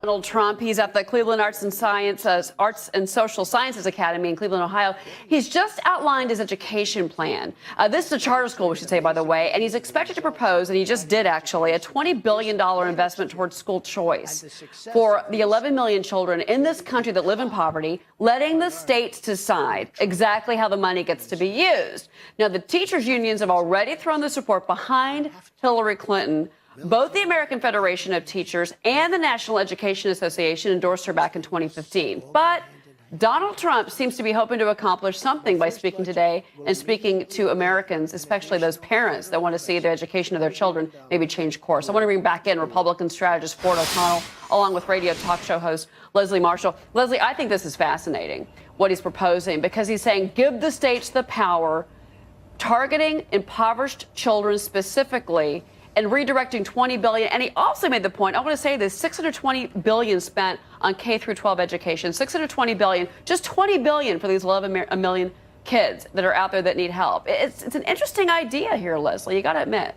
Donald Trump, he's at the Cleveland Arts and Social Sciences Academy in Cleveland, Ohio. He's just outlined his education plan. This is a charter school, we should say, by the way, and he's expected to propose, and he just did actually, a $20 billion investment towards school choice for the 11 million children in this country that live in poverty, letting the states decide exactly how the money gets to be used. Now, the teachers' unions have already thrown their support behind Hillary Clinton. Both the American Federation of Teachers and the National Education Association endorsed her back in 2015. But Donald Trump seems to be hoping to accomplish something by speaking today and speaking to Americans, especially those parents that want to see the education of their children maybe change course. I want to bring back in Republican strategist Ford O'Connell, along with radio talk show host Leslie Marshall. Leslie, I think this is fascinating, what he's proposing, because he's saying give the states the power, targeting impoverished children specifically, and redirecting $20 billion. And he also made the point, I want to say this, $620 billion spent on K through 12 education, $620 billion, just $20 billion for these 11 million kids that are out there that need help. It's an interesting idea here, Leslie, you got to admit.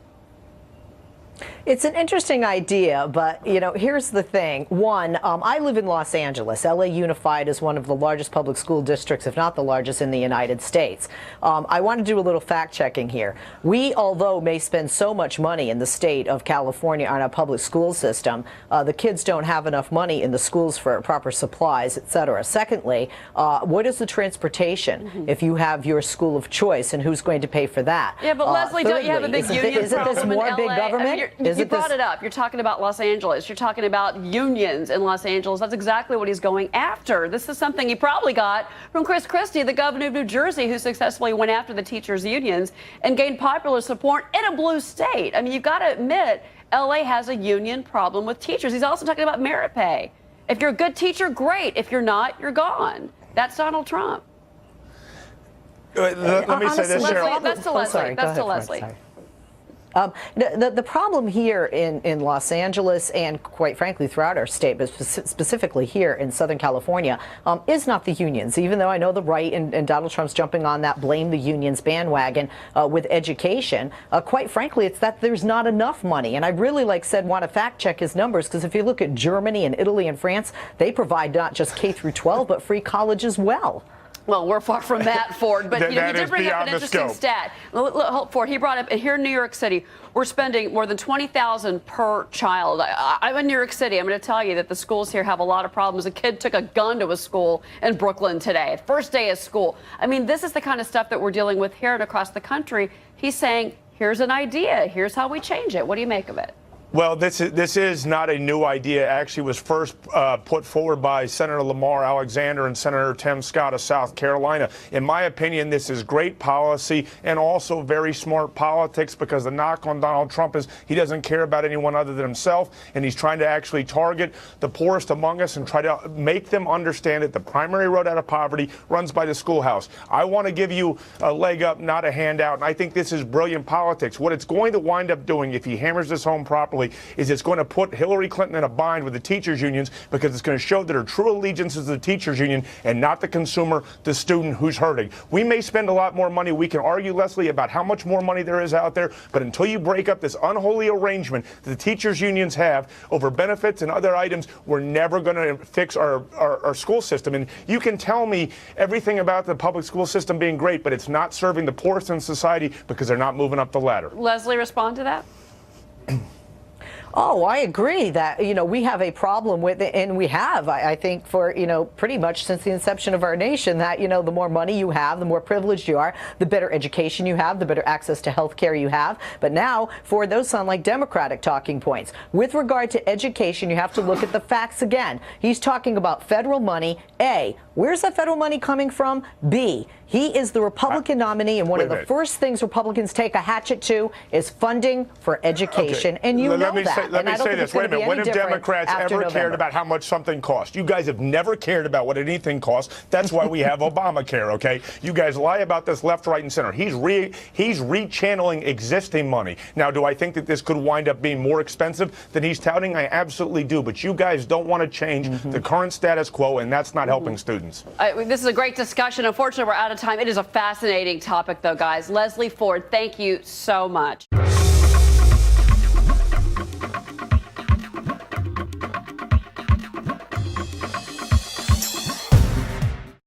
It's an interesting idea, but, you know, here's the thing. One, I live in Los Angeles. LA Unified is one of the largest public school districts, if not the largest in the United States. I want to do a little fact checking here. We, although may spend so much money in the state of California on a public school system, the kids don't have enough money in the schools for proper supplies, et cetera. Secondly, what is the transportation if you have your school of choice, and who's going to pay for that? Yeah, but Leslie, thirdly, don't you have a big union isn't this problem more in big LA? government? I mean, you brought it up. You're talking about Los Angeles. You're talking about unions in Los Angeles. That's exactly what he's going after. This is something he probably got from Chris Christie, the governor of New Jersey, who successfully went after the teachers' unions and gained popular support in a blue state. I mean, you've got to admit, LA has a union problem with teachers. He's also talking about merit pay. If you're a good teacher, great. If you're not, you're gone. That's Donald Trump. Let me say this, Cheryl. That's to Leslie. That's to Leslie. The problem here in Los Angeles and, quite frankly, throughout our state, but specifically here in Southern California, is not the unions, even though I know the right and Donald Trump's jumping on that blame the unions bandwagon with education. Quite frankly, it's that there's not enough money. And I really, like said, want to fact check his numbers, because if you look at Germany and Italy and France, they provide not just K through 12, but free college as well. Well, we're far from that, Ford, but you know, he did bring up an interesting stat. Ford, he brought up, here in New York City, we're spending more than $20,000 per child. I'm in New York City. I'm going to tell you that the schools here have a lot of problems. A kid took a gun to a school in Brooklyn today, first day of school. I mean, this is the kind of stuff that we're dealing with here and across the country. He's saying, here's an idea. Here's how we change it. What do you make of it? Well, this is not a new idea. It actually was first put forward by Senator Lamar Alexander and Senator Tim Scott of South Carolina. In my opinion, this is great policy and also very smart politics, because the knock on Donald Trump is he doesn't care about anyone other than himself, and he's trying to actually target the poorest among us and try to make them understand that the primary road out of poverty runs by the schoolhouse. I want to give you a leg up, not a handout, and I think this is brilliant politics. What it's going to wind up doing, if he hammers this home properly, is it's going to put Hillary Clinton in a bind with the teachers unions, because it's going to show that her true allegiance is the teachers union and not the consumer, the student who's hurting. We may spend a lot more money. We can argue, Leslie, about how much more money there is out there, but until you break up this unholy arrangement that the teachers unions have over benefits and other items, we're never going to fix our school system. And you can tell me everything about the public school system being great, but it's not serving the poorest in society because they're not moving up the ladder. Leslie, respond to that. Oh, I agree that, you know, we have a problem with it, and we have, I think, for, you know, pretty much since the inception of our nation, that, you know, the more money you have, the more privileged you are, the better education you have, the better access to health care you have. But now, Ford, those sound like Democratic talking points. With regard to education, you have to look at the facts again. He's talking about federal money. A, where's that federal money coming from? B, he is the Republican nominee, and one of the first things Republicans take a hatchet to is funding for education, and you know that. Let me say this. Wait a minute. When have Democrats ever cared about how much something costs? You guys have never cared about what anything costs. That's why we have Obamacare, okay? You guys lie about this left, right, and center. He's rechanneling existing money. Now, do I think that this could wind up being more expensive than he's touting? I absolutely do. But you guys don't want to change the current status quo, and that's not helping students. This is a great discussion. Unfortunately, we're out of time. It is a fascinating topic, though, guys. Leslie Ford, thank you so much.